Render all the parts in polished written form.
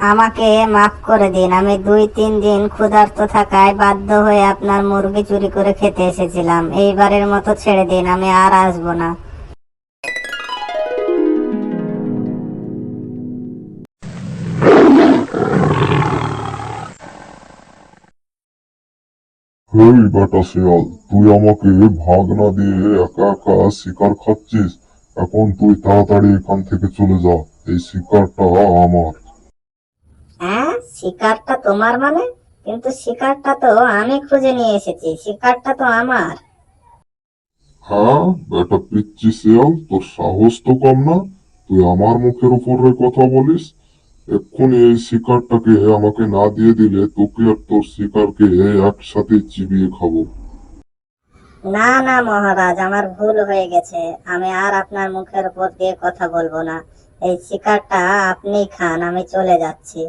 আমাকে মাফ করে দিন। আমি 2-3 দিন ক্ষুধার্ত থাকায় বাধ্য হয়ে আপনার মুরগি চুরি করে খেতে এসেছিলাম। এইবারের মতো ছেড়ে দিন, আমি আর আসবো না। হেই বেটা শিয়াল, তুই আমাকে ভাগ না দিয়ে একা একা শিকার খাচ্ছিস। এখন তুই তাড়াতাড়ি এখান থেকে চলে যা, এই শিকারটা আমার। হ্যাঁ, শিকারটা তোমার মানে? কিন্তু শিকারটা তো আমি খুঁজে নিয়ে এসেছি, শিকারটা তো আমার। হ্যাঁ বেটা পিচ্চি শিয়াল, তোর সাহস তো কম না। তুই আমার মুখের উপরে কথা বলিস। এক্ষুনি এই শিকারটাকে আমাকে না দিয়ে দিলে তোকে আর তোর শিকারকে একসাথে চিবিয়ে খাবো। না না মহারাজ, আমার ভুল হয়ে গেছে। আমি আর আপনার মুখের উপর দিয়ে কথা বলবো না। এই শিকারটা আপনিই খান, আমি চলে যাচ্ছি।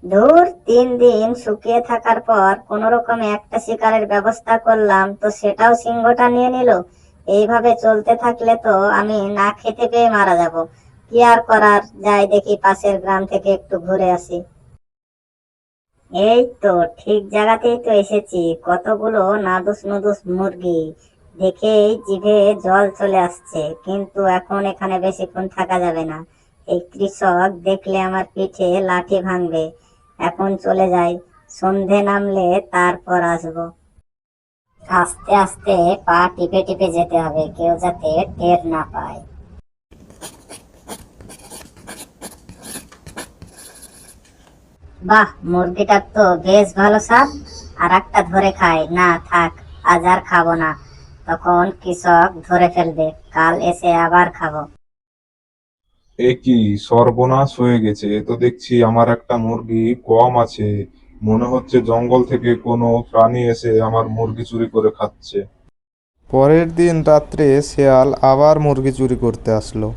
ধুর, 3 দিন শুকিয়ে থাকার পর কোন রকমে একটা শিকারের ব্যবস্থা করলাম, তো সেটাও সিংহটা নিয়ে নিল। এইভাবে চলতে থাকলে তো আমি না খেতে পেয়ে মারা যাব। কি আর করার, যাই দেখি পাশের গ্রাম থেকে একটু ঘুরে আসি। এই তো ঠিক জায়গাতেই তো এসেছি। কতগুলো নাদুস নুদুস মুরগি দেখেই জিভে জল চলে আসছে, কিন্তু এখন এখানে বেশিক্ষণ থাকা যাবে না। এই কৃষক দেখলে আমার পিঠে লাঠি ভাঙবে। এখন চলে যাই, সন্ধে নামলে তারপর আসবো। আস্তে আস্তে পা টিপে টিপে যেতে হবে, কেউ যাতে টের না পায়। বাহ, মুরগিটার তো বেশ ভালো স্বাদ। আর একটা ধরে খাই না, থাক, আজ আর খাবো না। তখন কৃষক ধরে ফেলবে, কাল এসে আবার খাবো। এ কি সর্বনাশ হয়ে গেছে! এ তো দেখছি আমার একটা মুরগি কম আছে। মনে হচ্ছে জঙ্গল থেকে কোনো প্রাণী এসে আমার মুরগি চুরি করে খাচ্ছে। পরের দিন রাত্রে শেয়াল আবার মুরগি চুরি করতে আসলো।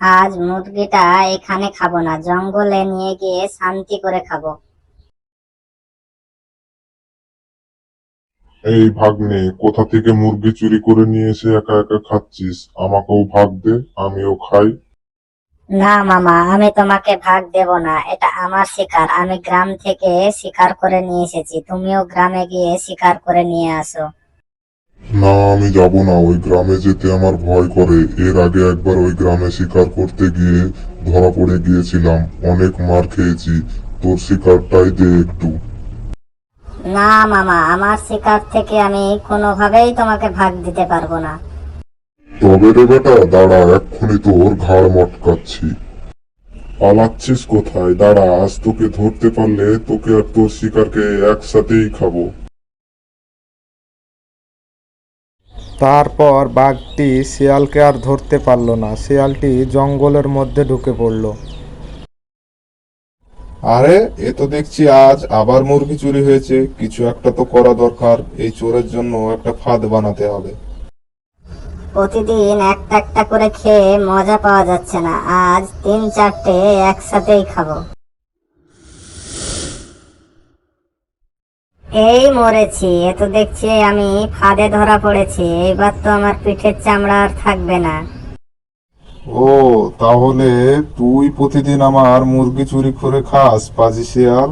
আজ মুরগিটা এখানে খাবো না, জঙ্গলে নিয়ে গিয়ে শান্তি করে খাবো। এই ভাগ্নে, কোথা থেকে মুরগি চুরি করে নিয়ে এসে একা একা খাচ্ছিস? আমাকেও ভাগ দে, আমিও খাই। না মামা, আমি তোমাকে ভাগ দেব না। এটা আমার শিকার, আমি গ্রাম থেকে শিকার করে নিয়ে এসেছি। তুমিও গ্রামে গিয়ে শিকার করে নিয়ে আসো। না, আমি যাব না। ওই গ্রামে যেতে আমার ভয় করে। এর আগে একবার ওই গ্রামে শিকার করতে গিয়ে ধরা পড়ে গিয়েছিলাম, অনেক মার খেয়েছি। তোর শিকারটাই দে একটু। না মামা, আমার শিকার থেকে আমি কোনোভাবেই তোমাকে ভাগ দিতে পারবো না। তবে রে বেটা, দাঁড়া, এক্ষুনি তোর ঘাড় মটকাচ্ছি। পালাচ্ছিস কোথায়? দাঁড়া, আজ তোকে ধরতে পারলে তোকে আর তোর শিকারকে একসাথেই খাবো। তারপর বাঘটি শিয়ালকে আর ধরতে পারল না। শিয়ালটি জঙ্গলের মধ্যে ঢুকে পড়ল। আরে, এ তো দেখছি আজ আবার মুরগি চুরি হয়েছে। কিছু একটা তো করা দরকার। এই চোরের জন্য একটা ফাঁদ বানাতে হবে। প্রতিদিন একটা একটা করে খেয়ে মজা পাওয়া যাচ্ছে না, আজ 3-4টে একসাথেই খাবো। এই মরেছি, এ তো দেখছি আমি ফাঁদে ধরা পড়েছি। এইবার তো আমার পিঠের চামড়া আর থাকবে না। ও, তাহলে তুই প্রতিদিন আমার মুরগি চুরি করে খাস, পাজি শিয়াল?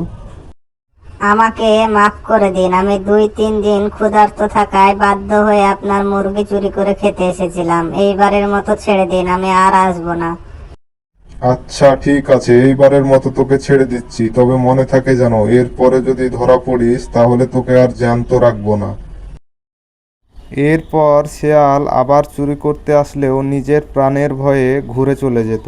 আমাকে মাফ করে দিন। আমি 2-3 দিন ক্ষুধার্ত থাকায় বাধ্য হয়ে আপনার মুরগি চুরি করে খেতে এসেছিলাম। এইবারের মতো ছেড়ে দিন, আমি আর আসবো না। আচ্ছা ঠিক আছে, এইবারের মতো তোকে ছেড়ে দিচ্ছি। তবে মনে থাকে যেন এরপরে যদি ধরা পড়িস তাহলে তোকে আর জ্যান্ত রাখবো না। এরপর শেয়াল আবার চুরি করতে আসলেও নিজের প্রাণের ভয়ে ঘুরে চলে যেত।